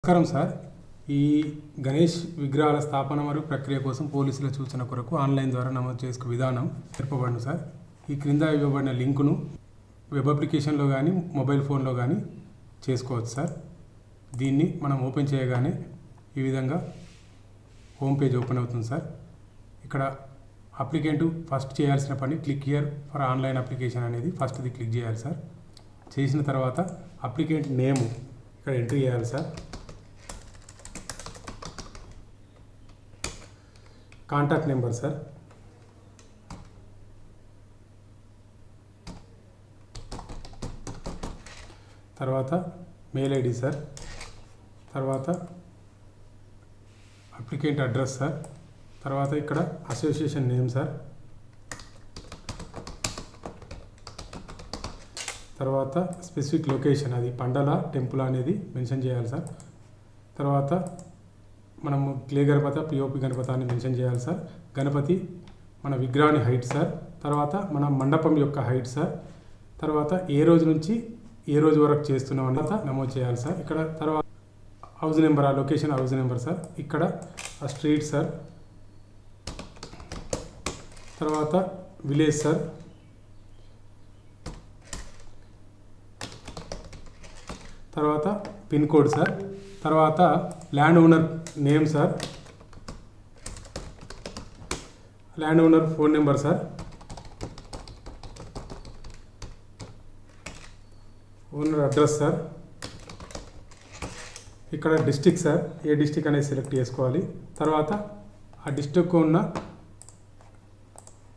నమస్కారం సార్. ఈ గణేష్ విగ్రహాల స్థాపన మరియు ప్రక్రియ కోసం పోలీసుల సూచన కొరకు ఆన్లైన్ ద్వారా నమోదు చేసుకునే విధానం నేర్పబడును సార్. ఈ క్రింద ఇవ్వబడిన లింకును వెబ్ అప్లికేషన్లో కానీ మొబైల్ ఫోన్లో కానీ చేసుకోవచ్చు సార్. దీన్ని మనం ఓపెన్ చేయగానే ఈ విధంగా హోమ్ పేజ్ ఓపెన్ అవుతుంది సార్. ఇక్కడ అప్లికెంట్ ఫస్ట్ చేయాల్సిన పని click here for online application అనేది ఫస్ట్ది క్లిక్ చేయాలి సార్. చేసిన తర్వాత అప్లికెంట్ నేమ్ ఇక్కడ ఎంట్రీ చేయాలి సార్. కాంటాక్ట్ నెంబర్ సార్, తర్వాత మెయిల్ ఐడి సార్, తర్వాత అప్లికెంట్ అడ్రస్ సార్, తర్వాత ఇక్కడ అసోసియేషన్ నేమ్ సార్, తర్వాత స్పెసిఫిక్ లొకేషన్ అది పండల టెంపుల్ అనేది మెన్షన్ చేయాలి సార్. తర్వాత మనము క్లే గణపతి పిఓపి గణపతి అని మెన్షన్ చేయాలి సార్. గణపతి మన విగ్రహాన్ని హైట్ సార్, తర్వాత మన మండపం యొక్క హైట్ సార్, తర్వాత ఏ రోజు నుంచి ఏ రోజు వరకు చేస్తున్నాం అన్నది నమోదు చేయాలి సార్. ఇక్కడ తర్వాత హౌస్ నెంబర్, ఆ లొకేషన్ హౌస్ నెంబర్ సార్, ఇక్కడ ఆ స్ట్రీట్ సార్, తర్వాత విలేజ్ సార్, తర్వాత పిన్ కోడ్ సార్, తర్వాత land owner name sir, land owner phone number sir, owner address sir, ఇక్కడ డిస్టిక్ సార్, ఏ డిస్టిక్ అనేది సెలెక్ట్ చేసుకోవాలి. తర్వాత ఆ డిస్టిక్ ఉన్న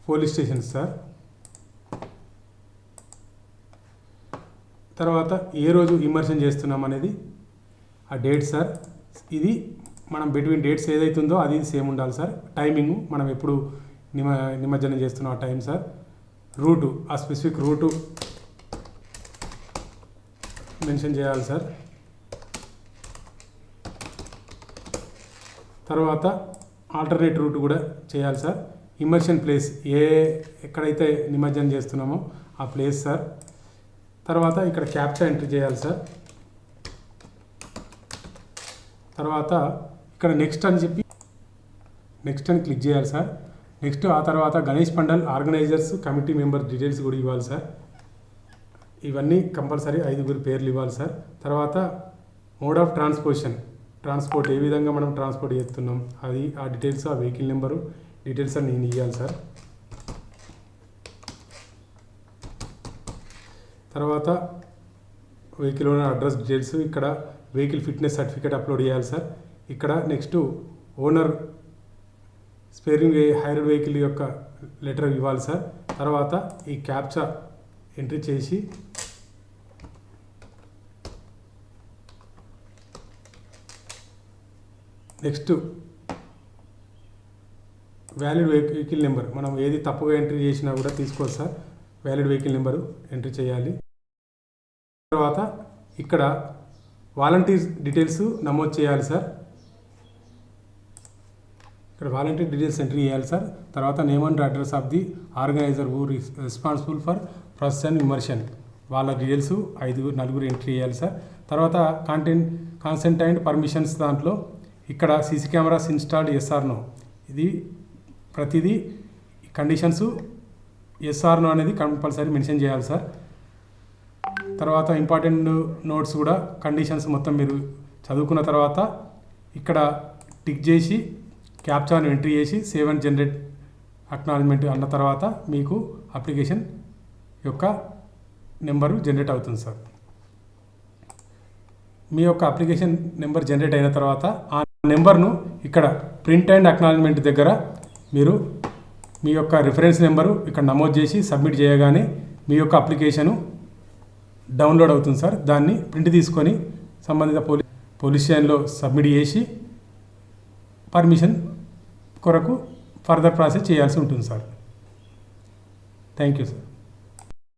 పోలీస్ స్టేషన్ సార్, తర్వాత ఏ రోజు ఇమర్షన్ చేస్తున్నాం అనేది ఆ డేట్ సార్. ఇది మనం బిట్వీన్ డేట్స్ ఏదైతుందో అది సేమ్ ఉండాలి సార్. టైమింగ్ మనం ఎప్పుడు నిమజ్జనం చేస్తున్నాం ఆ టైం సార్. రూటు, ఆ స్పెసిఫిక్ రూటు మెన్షన్ చేయాలి సార్. తర్వాత ఆల్టర్నేట్ రూట్ కూడా చేయాలి సార్. ఇమర్షన్ ప్లేస్ ఎక్కడైతే నిమజ్జనం చేస్తున్నామో ఆ ప్లేస్ సార్. తర్వాత ఇక్కడ క్యాప్చా ఎంట్రీ చేయాలి సార్. తర్వాత ఇక్కడ నెక్స్ట్ అని చెప్పి నెక్స్ట్ అని క్లిక్ చేయాలి సార్. నెక్స్ట్ ఆ తర్వాత Ganesh pandal organisers committee member details కూడా ఇవ్వాలి సార్. ఇవన్నీ కంపల్సరీ 5 పేర్లు ఇవ్వాలి సార్. తర్వాత మోడ్ ఆఫ్ ట్రాన్స్పోర్ట్ ఏ విధంగా మనం ట్రాన్స్పోర్ట్ చేస్తున్నాం అది ఆ డీటెయిల్స్, ఆ వెహికల్ నెంబరు డీటెయిల్స్ అని నేను ఇవ్వాలి సార్. తర్వాత వెహికల్ ఓనర్ అడ్రస్ డీటెయిల్స్, ఇక్కడ వెహికల్ ఫిట్నెస్ సర్టిఫికేట్ అప్లోడ్ చేయాలి సార్. ఇక్కడ next owner sparing hired vehicle యొక్క లెటర్ ఇవ్వాలి సార్. తర్వాత ఈ క్యాప్చా ఎంట్రీ చేసి నెక్స్ట్ వ్యాలిడ్ వెహికల్ నెంబర్, మనం ఏది తప్పుగా ఎంట్రీ చేసినా కూడా తీసుకోవచ్చు sir. Valid vehicle number entry చేయాలి. తర్వాత ఇక్కడ వాలంటీర్ డీటెయిల్స్ నమోదు చేయాలి సార్. ఇక్కడ వాలంటీర్ డీటెయిల్స్ ఎంట్రీ చేయాలి సార్. తర్వాత name and address of the organiser who responsible for process and immersion, వాళ్ళ డీటెయిల్స్ 4 ఎంట్రీ చేయాలి సార్. తర్వాత కాన్సెంట్ అండ్ పర్మిషన్స్ దాంట్లో ఇక్కడ CC cameras installed yes or no, ఇది ప్రతిదీ కండిషన్స్ ఎస్ఆర్ నో అనేది కంపల్సరీ మెన్షన్ చేయాలి సార్. తర్వాత ఇంపార్టెంట్ నోట్స్ కూడా కండిషన్స్ మొత్తం మీరు చదువుకున్న తర్వాత ఇక్కడ టిక్ చేసి క్యాప్చాను ఎంట్రీ చేసి సేవ్ అండ్ జనరేట్ అక్నాలజ్మెంట్ అన్న తర్వాత మీకు అప్లికేషన్ యొక్క నెంబరు జనరేట్ అవుతుంది సార్. మీ యొక్క అప్లికేషన్ నెంబర్ జనరేట్ అయిన తర్వాత ఆ నెంబర్ను ఇక్కడ ప్రింట్ అండ్ అక్నాలజ్మెంట్ దగ్గర మీరు మీ యొక్క రిఫరెన్స్ నెంబరు ఇక్కడ నమోదు చేసి సబ్మిట్ చేయగానే మీ యొక్క అప్లికేషను డౌన్లోడ్ అవుతుంది సార్. దాన్ని ప్రింట్ తీసుకొని సంబంధిత పోలీస్ స్టేషన్లో సబ్మిట్ చేసి పర్మిషన్ కొరకు ఫర్దర్ ప్రాసెస్ చేయాల్సి ఉంటుంది సార్. Thank you sir.